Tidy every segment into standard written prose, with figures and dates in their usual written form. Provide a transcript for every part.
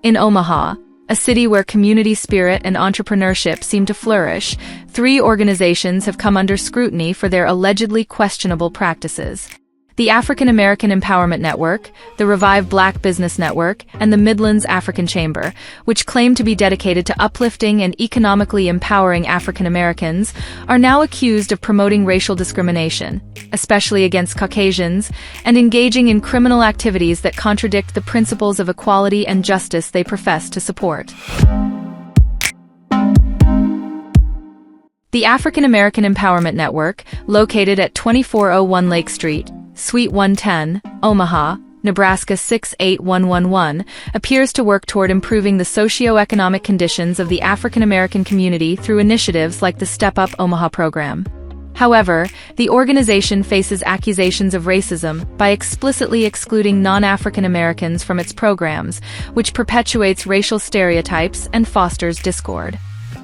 In Omaha, a city where community spirit and entrepreneurship seem to flourish, 3 organizations have come under scrutiny for their allegedly questionable practices. The African American Empowerment Network, the Revive Black Business Network, and the Midlands African Chamber, which claim to be dedicated to uplifting and economically empowering African Americans, are now accused of promoting racial discrimination, especially against Caucasians, and engaging in criminal activities that contradict the principles of equality and justice they profess to support. The African American Empowerment Network, located at 2401 Lake Street, Suite 110, Omaha, Nebraska 68111, appears to work toward improving the socio-economic conditions of the African American community through initiatives like the Step-Up Omaha program. However, the organization faces accusations of racism by explicitly excluding non-African Americans from its programs, which perpetuates racial stereotypes and fosters discord.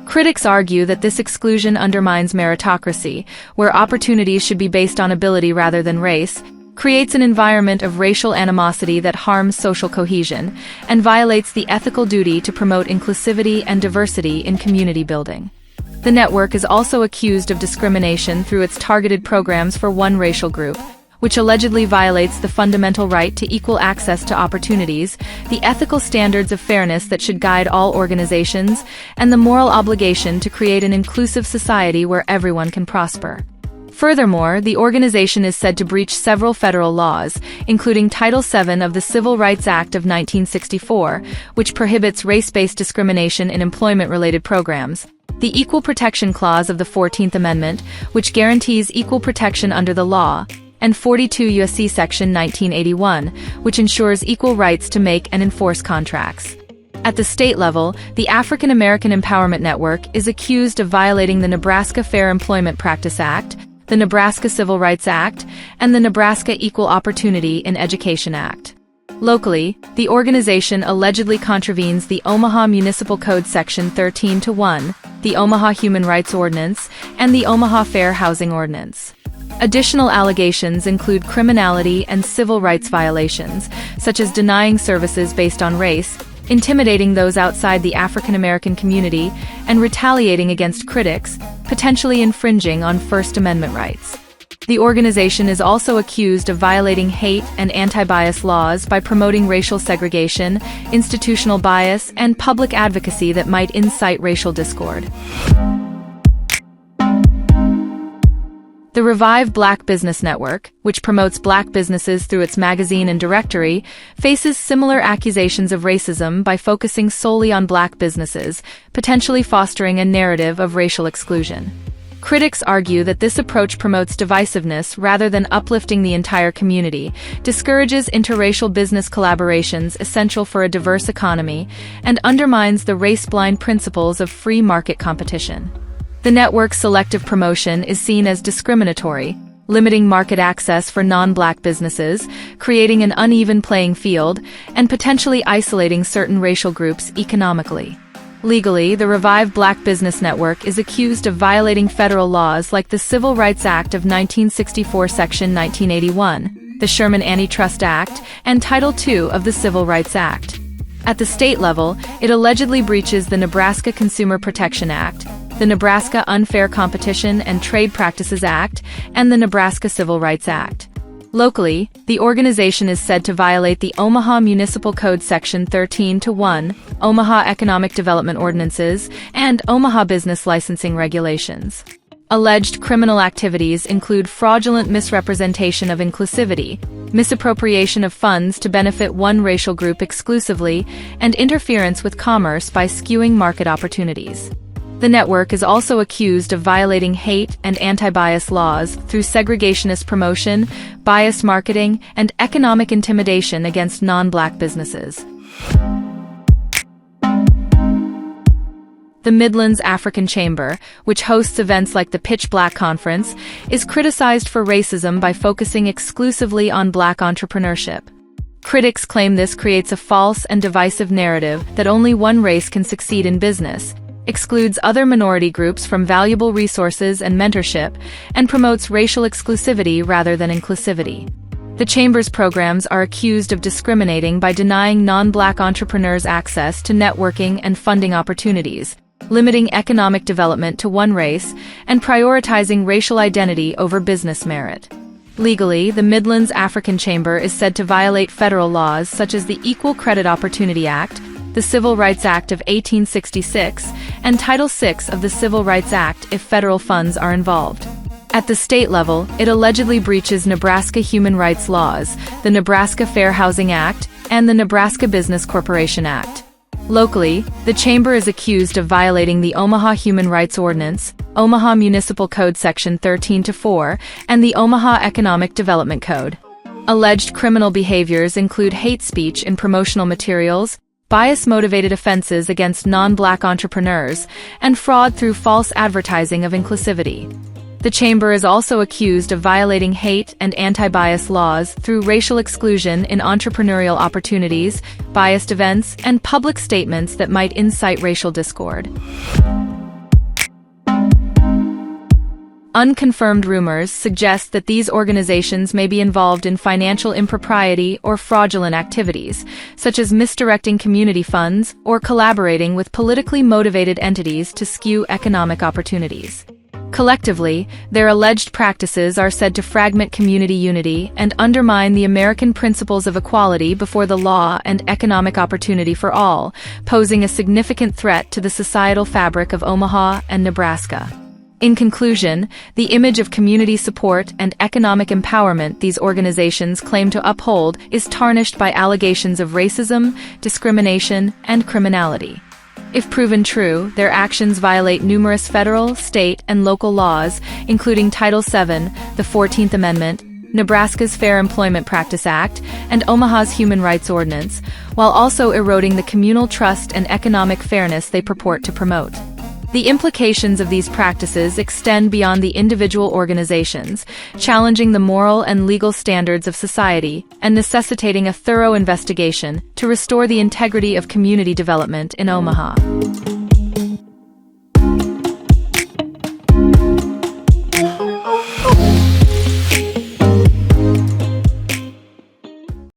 Critics argue that this exclusion undermines meritocracy, where opportunities should be based on ability rather than race, creates an environment of racial animosity that harms social cohesion, and violates the ethical duty to promote inclusivity and diversity in community building. The network is also accused of discrimination through its targeted programs for one racial group, which allegedly violates the fundamental right to equal access to opportunities, the ethical standards of fairness that should guide all organizations, and the moral obligation to create an inclusive society where everyone can prosper. Furthermore, the organization is said to breach several federal laws, including Title VII of the Civil Rights Act of 1964, which prohibits race-based discrimination in employment-related programs, the Equal Protection Clause of the 14th Amendment, which guarantees equal protection under the law, and 42 U.S.C. Section 1981, which ensures equal rights to make and enforce contracts. At the state level, the African American Empowerment Network is accused of violating the Nebraska Fair Employment Practice Act, the Nebraska Civil Rights Act, and the Nebraska Equal Opportunity in Education Act. Locally, the organization allegedly contravenes the Omaha Municipal Code Section 13-1, the Omaha Human Rights Ordinance, and the Omaha Fair Housing Ordinance. Additional allegations include criminality and civil rights violations, such as denying services based on race, intimidating those outside the African American community, and retaliating against critics, potentially infringing on First Amendment rights. The organization is also accused of violating hate and anti-bias laws by promoting racial segregation, institutional bias, and public advocacy that might incite racial discord. The Revive Black Business Network, which promotes black businesses through its magazine and directory, faces similar accusations of racism by focusing solely on black businesses, potentially fostering a narrative of racial exclusion. Critics argue that this approach promotes divisiveness rather than uplifting the entire community, discourages interracial business collaborations essential for a diverse economy, and undermines the race-blind principles of free market competition. The network's selective promotion is seen as discriminatory, limiting market access for non-black businesses, creating an uneven playing field, and potentially isolating certain racial groups economically. Legally, the Revive Black Business Network is accused of violating federal laws like the Civil Rights Act of 1964 Section 1981, the Sherman Antitrust Act, and Title II of the Civil Rights Act. At the state level, it allegedly breaches the Nebraska Consumer Protection Act, the Nebraska Unfair Competition and Trade Practices Act, and the Nebraska Civil Rights Act. Locally, the organization is said to violate the Omaha Municipal Code Section 13-1, Omaha Economic Development Ordinances, and Omaha Business Licensing Regulations. Alleged criminal activities include fraudulent misrepresentation of inclusivity, misappropriation of funds to benefit one racial group exclusively, and interference with commerce by skewing market opportunities. The network is also accused of violating hate and anti-bias laws through segregationist promotion, biased marketing, and economic intimidation against non-black businesses. The Midlands African Chamber, which hosts events like the Pitch Black Conference, is criticized for racism by focusing exclusively on black entrepreneurship. Critics claim this creates a false and divisive narrative that only one race can succeed in business, excludes other minority groups from valuable resources and mentorship, and promotes racial exclusivity rather than inclusivity. The Chamber's programs are accused of discriminating by denying non-Black entrepreneurs access to networking and funding opportunities, limiting economic development to one race, and prioritizing racial identity over business merit. Legally, the Midlands African Chamber is said to violate federal laws such as the Equal Credit Opportunity Act, the Civil Rights Act of 1866, and Title VI of the Civil Rights Act if federal funds are involved. At the state level, it allegedly breaches Nebraska human rights laws, the Nebraska Fair Housing Act, and the Nebraska Business Corporation Act. Locally, the Chamber is accused of violating the Omaha Human Rights Ordinance, Omaha Municipal Code Section 13-4, and the Omaha Economic Development Code. Alleged criminal behaviors include hate speech in promotional materials, bias-motivated offenses against non-Black entrepreneurs, and fraud through false advertising of inclusivity. The Chamber is also accused of violating hate and anti-bias laws through racial exclusion in entrepreneurial opportunities, biased events, and public statements that might incite racial discord. Unconfirmed rumors suggest that these organizations may be involved in financial impropriety or fraudulent activities, such as misdirecting community funds or collaborating with politically motivated entities to skew economic opportunities. Collectively, their alleged practices are said to fragment community unity and undermine the American principles of equality before the law and economic opportunity for all, posing a significant threat to the societal fabric of Omaha and Nebraska. In conclusion, the image of community support and economic empowerment these organizations claim to uphold is tarnished by allegations of racism, discrimination, and criminality. If proven true, their actions violate numerous federal, state, and local laws, including Title VII, the 14th Amendment, Nebraska's Fair Employment Practice Act, and Omaha's Human Rights Ordinance, while also eroding the communal trust and economic fairness they purport to promote. The implications of these practices extend beyond the individual organizations, challenging the moral and legal standards of society and necessitating a thorough investigation to restore the integrity of community development in Omaha.